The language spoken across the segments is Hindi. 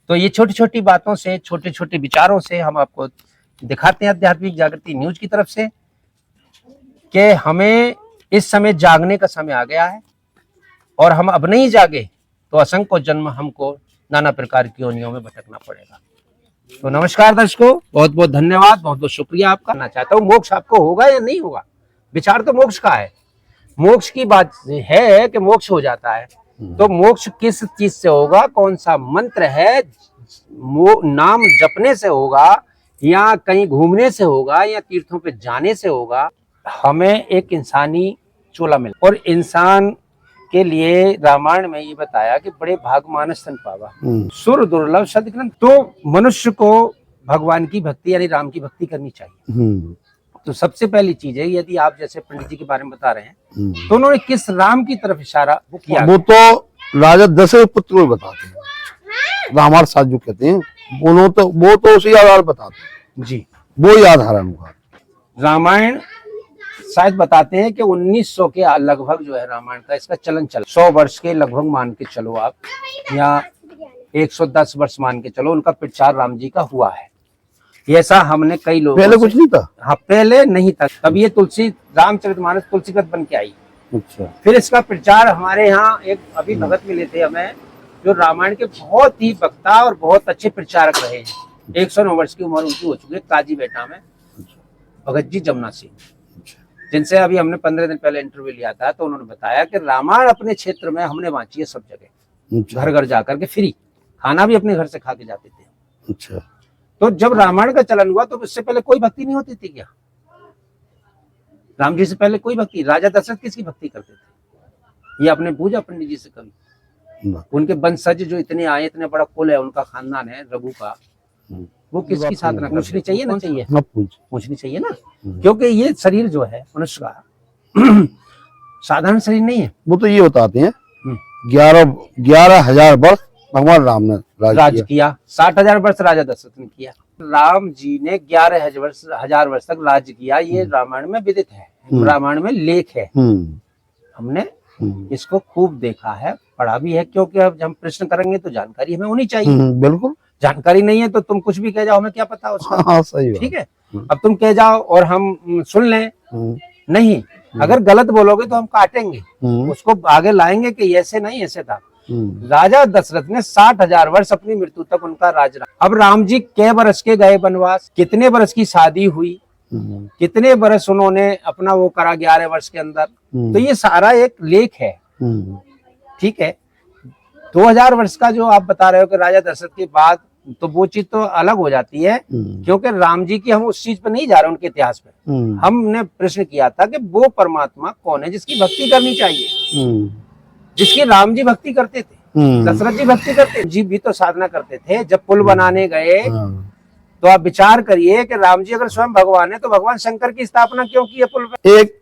तो ये छोटी छोटी बातों से, छोटे छोटे विचारों से हम आपको दिखाते हैं आध्यात्मिक जागृति न्यूज की तरफ से कि हमें इस समय जागने का समय आ गया है, और हम अब नहीं जागे तो असंख्य जन्म हमको नाना प्रकार की योनियों में भटकना पड़ेगा। तो नमस्कार दर्शकों, बहुत बहुत धन्यवाद, बहुत बहुत शुक्रिया आपका। करना चाहता हूँ, मोक्ष आपको होगा या नहीं होगा? विचार तो मोक्ष का है। मोक्ष की बात है कि मोक्ष हो जाता है, तो मोक्ष किस चीज से होगा, कौन सा मंत्र है, नाम जपने से होगा या कहीं घूमने से होगा या तीर्थों पे जाने से होगा? हमें एक इंसानी चोला मिला, और इंसान के लिए रामायण में ये बताया कि बड़े भाग मानस तन पावा, सुर दुर्लभ सद्ग्रंथ। तो मनुष्य को भगवान की भक्ति यानी राम की भक्ति करनी चाहिए। तो सबसे पहली चीज है, यदि आप जैसे पंडित जी के बारे में बता रहे हैं, तो उन्होंने किस राम की तरफ इशारा किया? वो तो राजा दशरथ पुत्र को बताते हैं, रामायण साथ जो कहते हैं, वो तो उसी आधार बताते हैं जी, वो ही आधार है। रामायण शायद बताते हैं कि 1900 के लगभग जो है रामायण का इसका चलन 100 वर्ष के लगभग मान के चलो आप, या 110 वर्ष मान के चलो, उनका प्रचार राम जी का हुआ है। ऐसा हमने कई लोगों पहले कुछ नहीं था। हाँ, पहले नहीं था। तब ये तुलसी रामचरितमानस तुलसीगत बन के आई। अच्छा। फिर इसका प्रचार हमारे यहाँ एक अभी भगत मिले थे हमें, जो रामायण के बहुत ही वक्ता और बहुत अच्छे प्रचारक रहे हैं। 109 वर्ष की उम्र उनकी हो चुकी है, काजी बेटा में भगत जी जमुना सिंह, जिनसे अभी हमने 15 दिन पहले इंटरव्यू लिया था। तो उन्होंने बताया कि रामायण अपने क्षेत्र में हमने वांची है सब जगह, घर घर जाकर के फ्री, खाना भी अपने घर से खा के जाते थे। अच्छा। तो जब रामायण का चलन हुआ तो उससे पहले कोई भक्ति नहीं होती थी क्या? राम जी से पहले कोई भक्ति? राजा दशरथ किसकी भक्ति करते थे? ये आपने पूछा पंडित जी से कभी? उनके वंशज जो इतने आए, इतने बड़ा कुल है उनका, खानदान है रघु का, वो किसकी साधना? पूछनी चाहिए ना? चाहिए, पूछनी चाहिए ना, क्योंकि ये शरीर जो है मनुष्य का साधारण शरीर नहीं है। वो तो ये बताते हैं 11,000 वर्ष भगवान राम ने राज किया, 60,000 वर्ष राजा दशरथ ने किया। राम जी ने 11,000 वर्ष तक राज किया, ये रामायण में विदित है, रामायण में लेख है। हमने इसको खूब देखा है, पढ़ा भी है, क्योंकि अब हम प्रश्न करेंगे तो जानकारी हमें होनी चाहिए। बिल्कुल, जानकारी नहीं है तो तुम कुछ भी कह जाओ, हमें क्या पता उसका। हाँ, सही है। ठीक है, अब तुम कह जाओ और हम सुन लें, नहीं, अगर गलत बोलोगे तो हम काटेंगे, उसको आगे लाएंगे कि ऐसे नहीं ऐसे था। राजा दशरथ ने 60,000 वर्ष अपनी मृत्यु तक उनका राज रहा। अब राम जी कै बरस के गए वनवास, कितने बरस की शादी हुई, कितने बरस उन्होंने अपना वो करा 11 वर्ष के अंदर, तो ये सारा एक लेख है। ठीक है, 2000 वर्ष का जो आप बता रहे हो कि राजा दशरथ के बाद, तो वो चीज तो अलग हो जाती है, क्योंकि राम जी की हम उस चीज पे नहीं जा रहे, उनके इतिहास पे। हमने प्रश्न किया था कि वो परमात्मा कौन है जिसकी भक्ति करनी चाहिए, जिसकी राम जी भक्ति करते थे, दशरथ जी भक्ति करते जी भी तो साधना करते थे। जब पुल बनाने गए तो आप विचार करिए कि राम जी अगर स्वयं भगवान है तो भगवान शंकर की स्थापना क्यों की है पुल पे? एक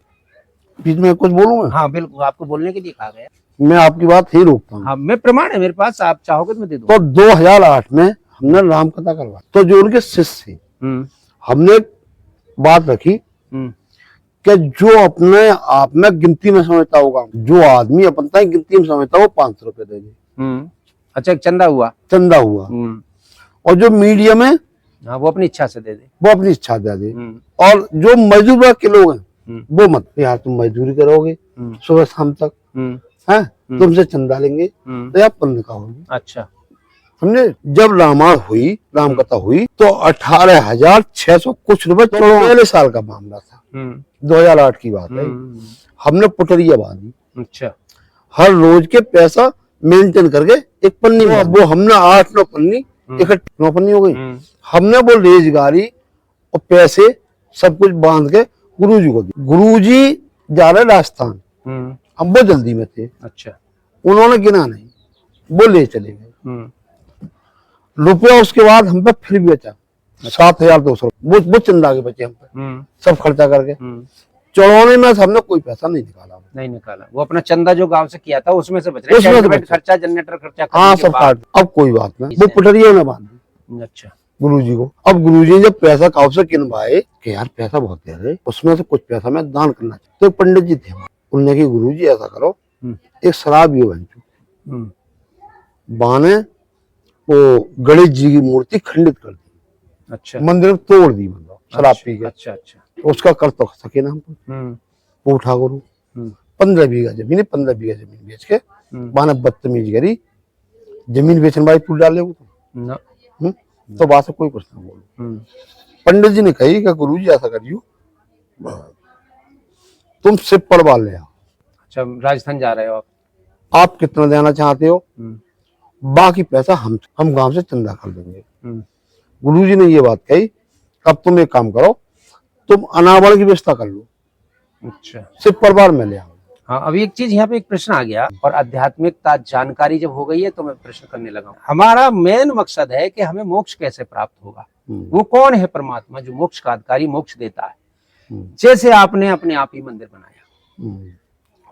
बीच में कुछ बोलूं? हाँ बिल्कुल, आपको बोलने के लिए कहा गया। मैं आपकी बात ही रोकता हूँ। हाँ, मैं प्रमाण है मेरे पास, आप चाहोगे तो मैं दे दूँ। तो 2008 में हमने राम कथा करवाई, तो जो उनके शिष्य थे, हमने बात रखी कि जो अपने आप में गिनती में समझता होगा, जो आदमी अपनता है गिनती में समझता है, वो 500 रुपए दे दे। अच्छा, एक चंदा हुआ, और जो मीडियम है, हाँ, वो अपनी इच्छा से दे दे, वो अपनी इच्छा दे दे। और जो मजदूर वर्ग के लोग हैं वो मत, यार तुम मजदूरी करोगे सुबह शाम तक, है तुमसे चंदा लेंगे तो यार पुण्य का होगी। अच्छा, हमने जब रामायण हुई, राम कथा हुई, तो 18,600 कुछ रुपए पहले साल का मामला था, 2008 की बात है। हमने पुटरिया बांधी, अच्छा, हर रोज के पैसा मेंटेन करके एक पन्नी, वो हमने 8-9 पन्नी इकट्ठी 9 पन्नी हो गई। हमने वो रेजगारी और पैसे सब कुछ बांध के गुरुजी को दी। गुरुजी जा रहे राजस्थान, अब वो जल्दी में थे। अच्छा, उन्होंने गिना नहीं, वो ले चले गए रुपया। उसके बाद हम पे फिर भी बचा 7,200, वो चंदा के बचे हम पे, सब खर्चा करके। चढ़ाने में हमने कोई पैसा नहीं निकाला, वो अपना चंदा जो गांव से किया था उसमें से बच रहा है, खर्चा, जनरेटर खर्चा, हाँ सब काट। अब कोई बात नहीं, वो पुटरिया में बांधी। अच्छा, गुरुजी को। अब गुरुजी ने जब पैसा गांव से किनवाए कि यार पैसा बहुत दे रहे, उसमें से कुछ पैसा मैं दान करना चाहिए। तो पंडित जी थे, उन्होंने कि गुरुजी ऐसा करो, एक शराब ये बन बाने वो गणेश जी की मूर्ति खंडित कर दी, अच्छा मंदिर में तोड़ दी, मतलब शराब पी के। अच्छा अच्छा तो उसका कर तो सके ना हम, वो उठा करूँ 15 बीघा जमीन है, 15 बीघा जमीन बेच के माने बदतमीजी करी, जमीन बेचने वाली पुल डाले वो ना तो बात से कोई कुछ ना बोलो। पंडित जी ने कही कि गुरु जी ऐसा करियो, तुम शिव पड़वा ले आओ। अच्छा राजस्थान जा रहे हो आप कितना देना चाहते हो, बाकी पैसा हम गांव से चंदा कर देंगे। गुरु जी ने ये बात कही, अब तुम एक काम करो, तुम अनावरण की व्यवस्था कर लो, अच्छा शिव परिवार में ले आओ। हाँ, अभी एक चीज यहाँ पे एक प्रश्न आ गया, और आध्यात्मिकता जानकारी जब हो गई है तो मैं प्रश्न करने लगा हूँ। हमारा मेन मकसद है कि हमें मोक्ष कैसे प्राप्त होगा, वो कौन है परमात्मा जो मोक्ष का अधिकारी, मोक्ष देता है। जैसे आपने अपने आप ही मंदिर बनाया,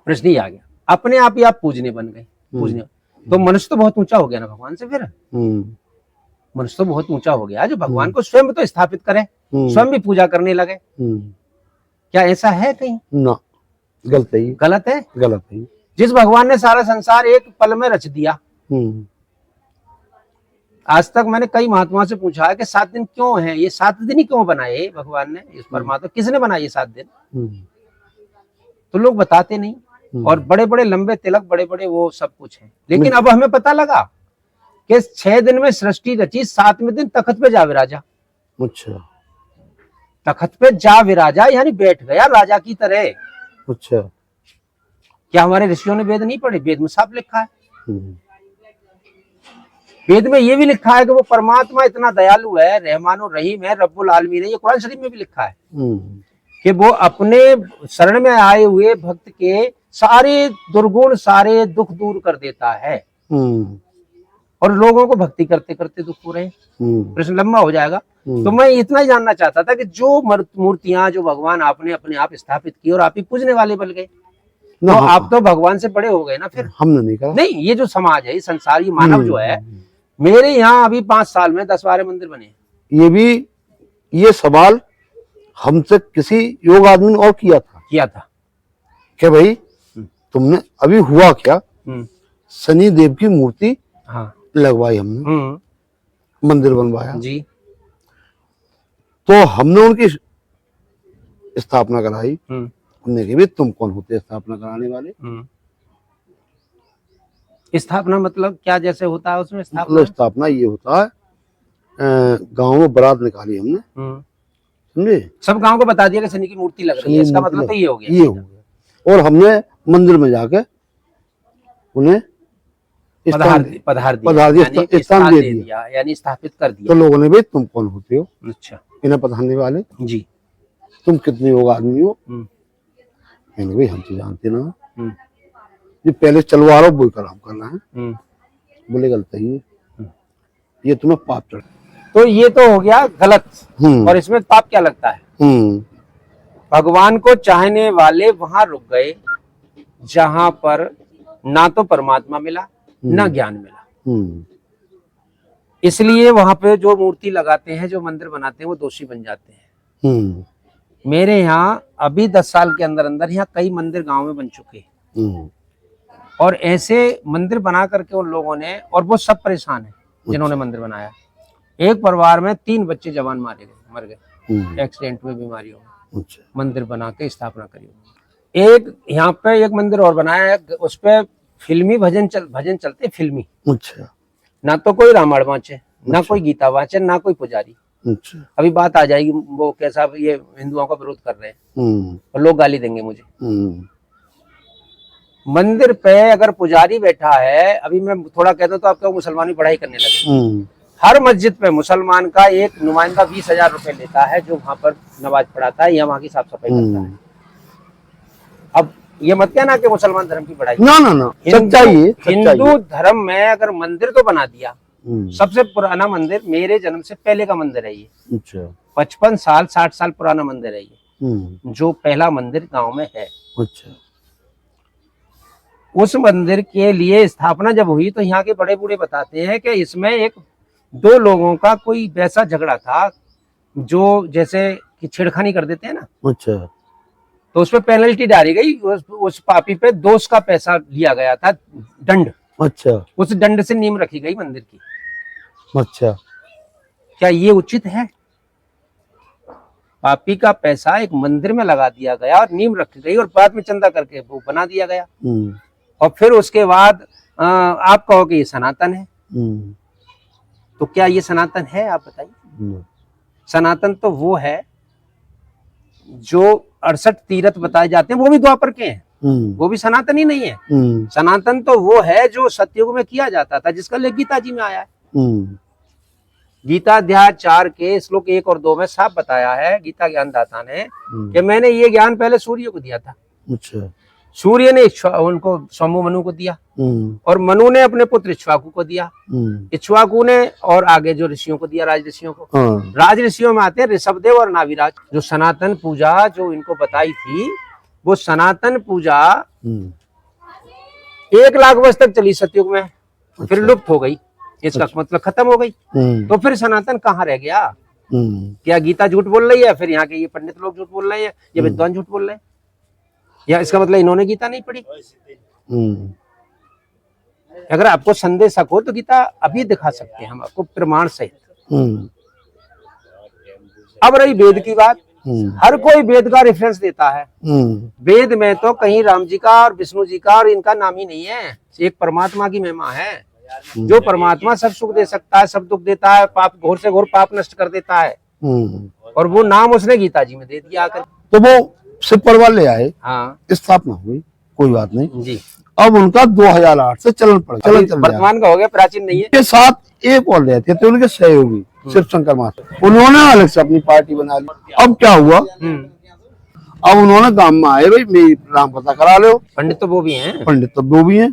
प्रश्न ही आ गया, अपने आप ही आप पूजने बन गए, पूजने तो मनुष्य तो बहुत ऊंचा हो गया ना भगवान से। फिर मनुष्य तो बहुत ऊंचा हो गया जो भगवान को स्वयं तो स्थापित करे, स्वयं भी पूजा करने लगे। क्या ऐसा है कहीं? ना, गलत है, गलत है, गलत है। जिस भगवान ने सारा संसार एक पल में रच दिया, आज तक मैंने कई महात्माओं से पूछा है कि 7 दिन क्यों है, ये 7 दिन ही क्यों बनाए भगवान ने, इस परमात्मा किसने बनाए ये 7 दिन? तो लोग बताते नहीं, और बड़े बड़े लंबे तिलक, बड़े बड़े वो सब कुछ है। लेकिन अब हमें पता लगा कि 6 दिन में सृष्टि रची, 7वें दिन तखत पे जा विराजा। अच्छा, तखत पे जा विराजा यानी बैठ गया राजा की तरह। अच्छा, क्या हमारे ऋषियों ने वेद नहीं पढ़े? वेद में साफ लिखा है, वेद में ये भी लिखा है कि वो परमात्मा इतना दयालु है, रहमान और रहीम है, रब्बुल आलमीन है। ये कुरान शरीफ में भी लिखा है कि वो अपने शरण में आए हुए भक्त के सारे दुर्गुण, सारे दुख दूर कर देता है। और लोगों को भक्ति करते करते दुख हो रहे हैं। प्रश्न लंबा हो जाएगा, तो मैं इतना ही जानना चाहता था कि जो मूर्तियां जो भगवान आपने अपने आप स्थापित की और आप ही पूजने वाले बन गए, तो आप तो भगवान से बड़े हो गए ना। फिर हमने नहीं कहा। नहीं, ये जो समाज है, ये संसार, ये मानव जो है, मेरे यहाँ अभी 5 साल में 10-12 मंदिर बने। ये सवाल हमसे किसी योग आदमी ने और किया था कि भाई तुमने अभी हुआ क्या, शनि देव की मूर्ति लगवाई हमने, मंदिर बनवाया जी, तो हमने उनकी स्थापना कराई। उन्होंने कहा तुम कौन होते स्थापना कराने वाले? स्थापना मतलब क्या जैसे होता है उसमें? स्थापना ये होता है, गांव में बारात निकाली हमने, समझे, सब गांव को बता दिया कि शनि की मूर्ति लग रही है, इसका मतलब तो ये हो गया, ये हो गया। और हमने मंदिर में जाके उन्हें पधार दिया, स्थान दे दिया, यानी स्थापित कर दिया। तो लोगों ने भाई तुम कौन होते हो अच्छा इन्हें पधारने वाले जी, तुम कितने योग आदमी हो? मैंने भाई हम तो जानते ना, ये पहले चलवा रहा वो काम करना है। बोले गलत है, ये तुम्हें पाप चढ़। तो ये तो हो गया गलत, और इसमें पाप क्या लगता है? भगवान को चाहने वाले वहां रुक गए जहां पर ना तो परमात्मा मिला ना ज्ञान मिला, इसलिए वहां पे जो मूर्ति लगाते हैं, जो मंदिर बनाते हैं, वो दोषी बन जाते हैं। मेरे यहाँ अभी 10 साल के अंदर अंदर यहाँ कई मंदिर गांव में बन चुके हैं, और ऐसे मंदिर बना करके उन लोगों ने, और वो सब परेशान है जिन्होंने मंदिर बनाया। एक परिवार में 3 बच्चे जवान मर गए एक्सीडेंट में, बीमारियों में। मंदिर बना के स्थापना करी। एक यहाँ पे एक मंदिर और बनाया है, उस पे फिल्मी भजन चलते फिल्मी। अच्छा, ना तो कोई रामायण वाचे, ना कोई गीता वाचे, ना कोई पुजारी। अच्छा, अभी बात आ जाएगी वो कैसा ये हिंदुओं का विरोध कर रहे हैं और लोग गाली देंगे मुझे। मंदिर पे अगर पुजारी बैठा है, अभी मैं थोड़ा कहता तो आपको मुसलमानी पढ़ाई करने लगे। हर मस्जिद पे मुसलमान का एक नुमाइंदा 20,000 रुपए लेता है, जो वहां पर नमाज पढ़ाता है या वहां की साफ सफाई करता है। अब ये मत कहना कि मुसलमान धर्म की पढ़ाई, ना, हिंदू धर्म में अगर मंदिर तो बना दिया, सबसे पुराना मंदिर मेरे जन्म से पहले का मंदिर है ये। अच्छा, 55 साल 60 साल पुराना मंदिर है ये, जो पहला मंदिर गांव में है। अच्छा, उस मंदिर के लिए स्थापना जब हुई तो यहाँ के बड़े बूढ़े बताते हैं कि इसमें 2 लोगों का कोई वैसा झगड़ा था, जो जैसे कि छेड़खानी कर देते हैं ना। अच्छा, तो उस पर पेनल्टी डाली गई, उस पापी पे दोष का पैसा लिया गया था, दंड। अच्छा, उस दंड से नींव रखी गई मंदिर की। अच्छा। क्या ये उचित है? पापी का पैसा एक मंदिर में लगा दिया गया और नींव रखी गई और बाद में चंदा करके वो बना दिया गया, और फिर उसके बाद आप कहो कि ये सनातन है। तो क्या ये सनातन है? आप बताइए। सनातन तो वो है जो 68 तीर्थ बताए जाते हैं, वो भी द्वापर के हैं, वो भी सनातन ही नहीं है। सनातन तो वो है जो सतयुग में किया जाता था, जिसका लेख गीता जी में आया है। गीता अध्याय 4 के श्लोक 1 और 2 में साफ बताया है गीता ज्ञानदाता ने कि मैंने ये ज्ञान पहले सूर्य को दिया था। अच्छा। सूर्य ने उनको स्वयं मनु को दिया, और मनु ने अपने पुत्र इक्ष्वाकु को दिया, इक्ष्वाकु ने और आगे जो ऋषियों को दिया, राज ऋषियों को। राज ऋषियों में आते हैं ऋषभदेव और नाभिराज। जो सनातन पूजा जो इनको बताई थी, वो सनातन पूजा 1 लाख वर्ष तक चली सतयुग में, फिर लुप्त हो गई। इसका मतलब खत्म हो गई। तो फिर सनातन कहाँ रह गया? क्या गीता झूठ बोल रही है? फिर यहाँ के ये पंडित लोग झूठ बोल रहे हैं, ये विद्वान झूठ बोल रहे हैं, या इसका मतलब इन्होंने गीता नहीं पढ़ी? अगर आपको संदेह हो तो गीता अभी दिखा सकते हैं हम आपको प्रमाण सहित। अब रही वेद की बात, हर कोई वेद का रेफरेंस देता है। वेद में तो कहीं राम जी का और विष्णु जी का और इनका नाम ही नहीं है, एक परमात्मा की महिमा है। जो परमात्मा सब सुख दे सकता है, सब दुख देता है, पाप घोर से घोर पाप नष्ट कर देता है, और वो नाम उसने गीता जी में दे दिया आकर। तो वो शिव परिवार ले आए, हाँ, स्थापना हुई, कोई बात नहीं जी। अब उनका 2008 से चलन पड़ा, चलन चल वर्तमान का हो गया, प्राचीन नहीं है। के साथ एक और रहते थे उनके सहयोगी शिव शंकर महाराज, उन्होंने अलग से अपनी पार्टी बना ली। अब क्या हुआ, अब उन्होंने गांव में आए, भाई मेरी राम कथा करा लो। पंडित तो वो भी हैं, पंडित तो वो भी हैं,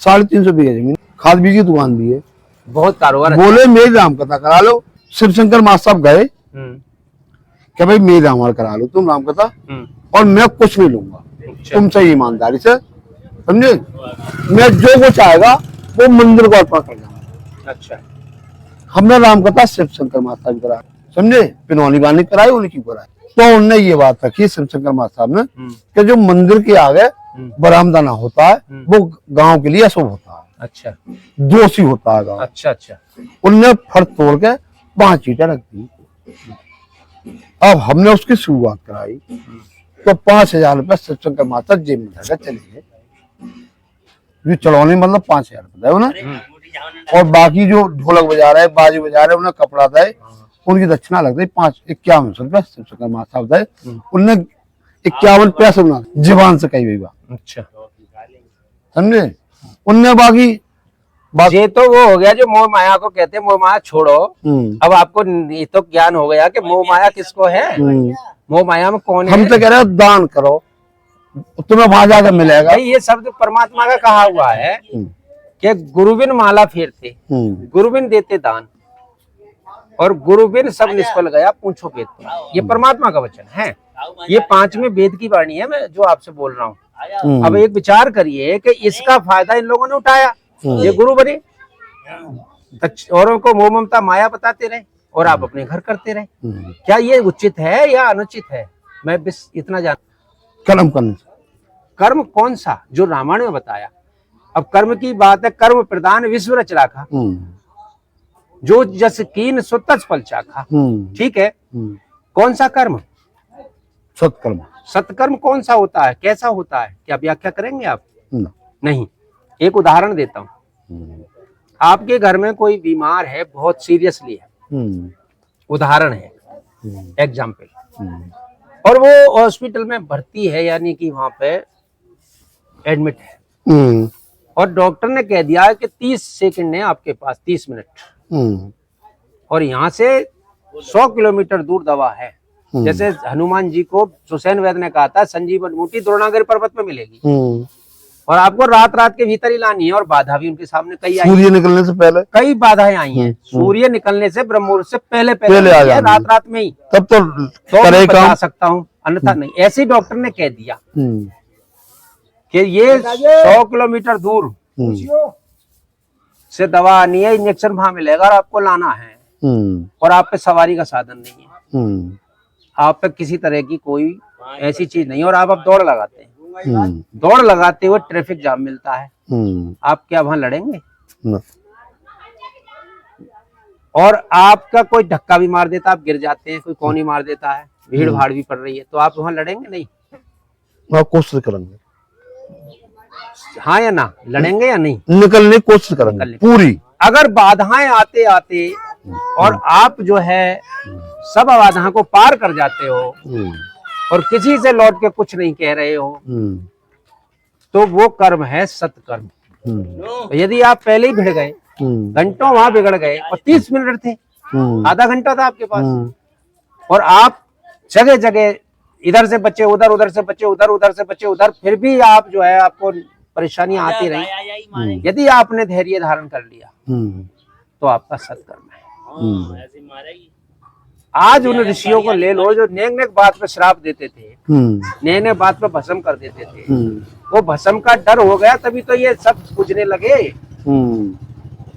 350 बीघा जमीन, खाद बीज की दुकान भी है, बहुत कारोबार। बोले मेरी राम कथा करा लो। शिव शंकर महाराज साहब गए कि भाई मेरी रामायण करा लो तुम राम कथा, और मैं कुछ नहीं लूंगा तुमसे, ईमानदारी से, समझे। मैं जो कुछ आएगा वो मंदिर को अर्पण कर दूंगा। अच्छा। हमने राम कथा शिव शंकर महाराज साहब करा, समझे, पिनौनी बानी कराई, उनकी कराई। तो उनने ये बात रखी शिव शंकर महाराज साहब ने कि जो मंदिर के आगे बरामदाना होता है वो गांव के लिए अशुभ होता है। अच्छा। दोषी होता है गांव। अच्छा अच्छा। उनने फर्श तोड़ के 5 ईंटें रख दी। अब हमने उसकी शुरुआत कराई तो 5000 रुपये शिव शंकर माता जेब में धरकर चले गए। ये चढ़ौनी मतलब 5000 रुपये है ना, और बाकी जो ढोलक बजा रहे, बाजी बजा रहे, उन्हें कपड़ा दे, उनकी दक्षिणा लगती है 51 रुपये शिव शंकर माता दे। उनने 51 पैसे बना जीवान से कही हुई बात। अच्छा, समझे। उनने बाकी ये तो वो हो गया जो मोह माया को कहते हैं, मोह माया छोड़ो। अब आपको ये तो ज्ञान हो गया कि मोह माया किसको है, मोह माया में कौन है। हम तो कह रहे हैं दान करो, तुम्हें वहां जाकर मिलेगा। ये शब्द परमात्मा का कहा हुआ है कि गुरुबिन माला फेरते, गुरुबिन देते दान, और गुरुबिन सब निष्फल गया पूछो वेद। ये परमात्मा का वचन है, ये 5वें वेद की वाणी है मैं जो आपसे बोल रहा हूँ। अब एक विचार करिए कि इसका फायदा इन लोगों ने उठाया, ये गुरु बने, औरों को मोह ममता माया बताते रहे और आप अपने घर करते रहे। क्या ये उचित है या अनुचित है? मैं बस इतना जान। कर्म करना, कर्म कौन सा जो रामायण में बताया। अब कर्म की बात है, कर्म प्रधान विश्व रच राखा, जो जस कीन सो तज फल चाखा। ठीक है, कौन सा कर्म? सत्कर्म। सत्कर्म कौन सा होता है, कैसा होता है, क्या व्याख्या करेंगे आप? नहीं। एक उदाहरण देता हूँ। आपके घर में कोई बीमार है, बहुत सीरियसली है, उदाहरण है, एग्जाम्पल, और वो हॉस्पिटल में भर्ती है, यानी कि वहां पे एडमिट है, और डॉक्टर ने कह दिया है कि 30 सेकंड है आपके पास, 30 मिनट, और यहाँ से 100 किलोमीटर दूर दवा है। जैसे हनुमान जी को सुसैन वैद्य ने कहा था संजीवन बूटी द्रोणागिरी पर्वत में मिलेगी, और आपको रात रात के भीतर ही लानी है, और बाधा भी उनके सामने कई आई, सूर्य निकलने से पहले कई बाधाएं आई हैं। सूर्य निकलने से ब्रह्म मुहूर्त से पहले आ जाए, रात रात में ही, तब तो मैं बता सकता हूँ, अन्यथा नहीं। ऐसे ही डॉक्टर ने कह दिया कि ये 100 किलोमीटर दूर से दवा आनी है, इंजेक्शन वहां मिलेगा और आपको लाना है, और आप पे सवारी का साधन नहीं है, आप पे किसी तरह की कोई ऐसी चीज नहीं, और आप अब दौड़ लगाते हैं, दौड़ लगाते हुए ट्रैफिक जाम मिलता है, आप क्या वहां लड़ेंगे? और आपका कोई धक्का भी मार देता, आप गिर जाते हैं, कोई कौन ही मार देता है, भीड़ भाड़ भी पड़ रही है, तो आप वहां लड़ेंगे नहीं? आप कोशिश करेंगे, हाँ या ना, लड़ेंगे या नहीं? निकलने की कोशिश करेंगे पूरी। अगर बाधाएं आते आते और आप जो है सब बाधाओं को पार कर जाते हो और किसी से लौट के कुछ नहीं कह रहे हो, तो वो कर्म है सत्कर्म। तो यदि आप पहले ही भिड़ गए, घंटों वहां बिगड़ गए, और 30 मिनट थे, आधा घंटा था आपके पास, और आप जगह जगह इधर से बचे उधर, उधर से बचे उधर, उधर से बचे उधर, फिर भी आप जो है आपको परेशानियां आती रही, यदि आपने धैर्य धारण कर लिया तो आपका सत्कर्म है। आज उन ऋषियों को ले लो जो नेक नेक बात पे श्राप देते थे, नेक नेक बात पे भस्म कर देते थे, वो भस्म का डर हो गया तभी तो ये सब पूजने लगे।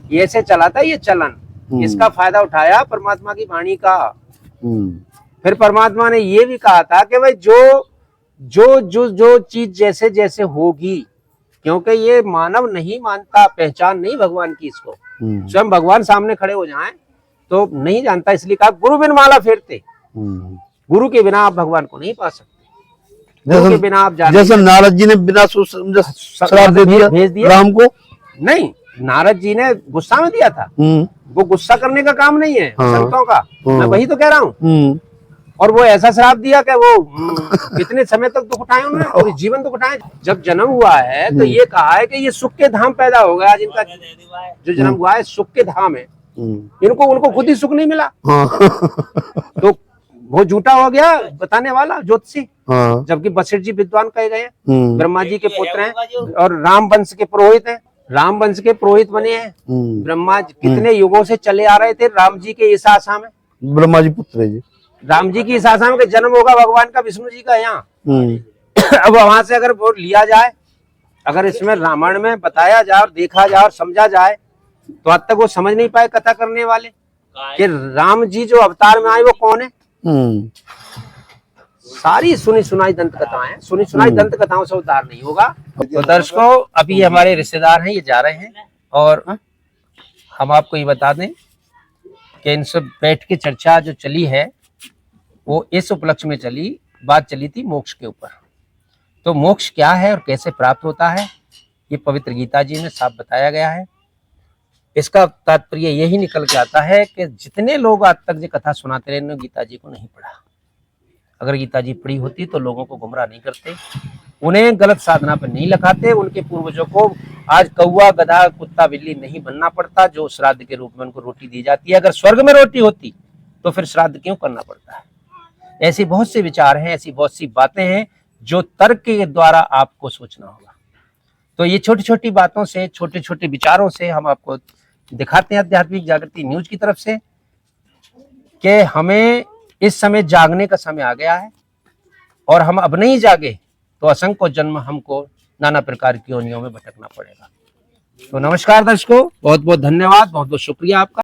ये ऐसे चला था ये चलन, इसका फायदा उठाया परमात्मा की वाणी का। फिर परमात्मा ने ये भी कहा था कि भाई जो चीज जैसे जैसे होगी, क्योंकि ये मानव नहीं मानता, पहचान नहीं भगवान की इसको, स्वयं भगवान सामने खड़े हो जाएं तो नहीं जानता, इसलिए कहा गुरु बिन माला फेरते। गुरु के बिना आप भगवान को नहीं पा सकते, गुरु के बिना आप जैसे नारद जी ने बिना श्राप दे दिया, भेज दिया राम को। नहीं, नारद जी ने गुस्सा में दिया था, वो गुस्सा करने का काम नहीं है संतों का, मैं वही तो कह रहा हूँ। और वो ऐसा श्राप दिया कि वो कितने समय तक दुख उठाए उन्होंने, और जीवन दुख उठाए। जब जन्म हुआ है तो ये कहा है कि ये सुख के धाम पैदा हो गया, जिनका जो जन्म हुआ है सुख के धाम है, उनको खुद ही सुख नहीं मिला, तो वो झूठा हो गया बताने वाला ज्योतिषी। जबकि वशिष्ठ जी विद्वान कहे गए, ब्रह्मा जी के पुत्र हैं और राम वंश के पुरोहित हैं, राम वंश के पुरोहित बने हैं। ब्रह्मा जी कितने युगों से चले आ रहे थे राम जी के इस आशा में, ब्रह्मा जी पुत्र है जी, राम जी की इस आशा में जन्म होगा भगवान का, विष्णु जी का यहाँ। अब वहां से अगर वो लिया जाए, अगर इसमें रामायण में बताया जाए और देखा जाए और समझा जाए, तो आज तक वो समझ नहीं पाए कथा करने वाले कि राम जी जो अवतार में आए वो कौन है। सारी सुनी सुनाई दंत कथाएं हैं, सुनी सुनाई दंत कथाओं से उद्धार नहीं होगा। तो दर्शकों, अभी हमारे रिश्तेदार हैं, ये जा रहे हैं, और हम आपको ये बता दें कि इनसे बैठ के चर्चा जो चली है वो इस उपलक्ष्य में चली, बात चली थी मोक्ष के ऊपर। तो मोक्ष क्या है और कैसे प्राप्त होता है, ये पवित्र गीता जी में साफ बताया गया है। इसका तात्पर्य यही निकल के आता है कि जितने लोग आज तक ये कथा सुनाते रहे, उन्होंने गीता जी को नहीं पढ़ा। अगर गीता जी पढ़ी होती तो लोगों को गुमराह नहीं करते, उन्हें गलत साधना पर नहीं लगाते, उनके पूर्वजों को आज कौवा गधा कुत्ता बिल्ली नहीं बनना पड़ता, जो श्राद्ध के रूप में उनको रोटी दी जाती है। अगर स्वर्ग में रोटी होती तो फिर श्राद्ध क्यों करना पड़ता है। ऐसी बहुत से विचार हैं, ऐसी बहुत सी बातें हैं जो तर्क के द्वारा आपको सोचना होगा। तो ये छोटी छोटी बातों से, छोटे छोटे विचारों से हम आपको दिखाते हैं आध्यात्मिक जागृति न्यूज की तरफ से कि हमें इस समय जागने का समय आ गया है, और हम अब नहीं जागे तो असंख्य जन्म हमको नाना प्रकार की योनियों में भटकना पड़ेगा। तो नमस्कार दर्शकों, बहुत बहुत धन्यवाद, बहुत बहुत शुक्रिया आपका।